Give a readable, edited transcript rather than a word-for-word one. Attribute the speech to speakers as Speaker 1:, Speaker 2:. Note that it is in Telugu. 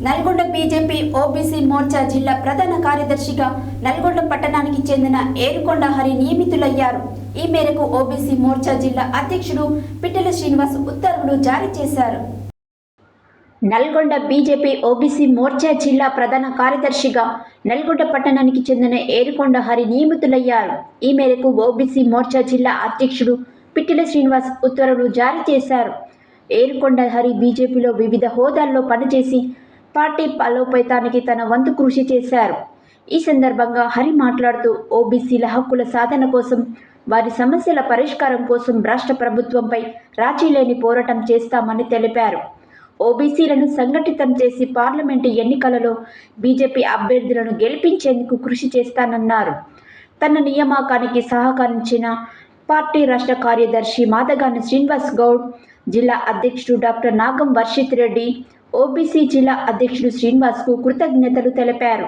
Speaker 1: నల్గొండ బీజేపీ ఓబీసీ మోర్చా జిల్లా ప్రధాన కార్యదర్శిగా నల్గొండ పట్టణానికి చెందిన ఏరుకొండ హరి నియమితులయ్యారు. ఈ మేరకు ఓబీసీ మోర్చా జిల్లా అధ్యక్షుడు పిట్టెల శ్రీనివాస్ ఉత్తర్వులు జారీ చేశారు. నల్గొండ బీజేపీ ఓబీసీ మోర్చా జిల్లా ప్రధాన కార్యదర్శిగా నల్గొండ పట్టణానికి చెందిన ఏరుకొండ హరి నియమితులయ్యారు. ఈ మేరకు ఓబీసీ మోర్చా జిల్లా అధ్యక్షుడు పిట్టెల శ్రీనివాస్ ఉత్తర్వులు జారీ చేశారు. ఏరుకొండ హరి బీజేపీలో వివిధ హోదాల్లో పనిచేసి పార్టీ బలోపేతానికి తన వంతు కృషి చేశారు. ఈ సందర్భంగా హరి మాట్లాడుతూ ఓబీసీల హక్కుల సాధన కోసం, వారి సమస్యల పరిష్కారం కోసం రాష్ట్ర ప్రభుత్వంపై రాజీ లేని పోరాటం చేస్తామని తెలిపారు. ఓబీసీలను సంఘటితం చేసి పార్లమెంటు ఎన్నికలలో బీజేపీ అభ్యర్థులను గెలిపించేందుకు కృషి చేస్తానన్నారు. తన నియామకానికి సహకరించిన పార్టీ రాష్ట్ర కార్యదర్శి మాదగాని శ్రీనివాస్ గౌడ్, జిల్లా అధ్యక్షుడు డాక్టర్ నాగం వర్షిత్ రెడ్డి, ఓబీసీ జిల్లా అధ్యక్షుడు శ్రీనివాస్కు కృతజ్ఞతలు తెలిపారు.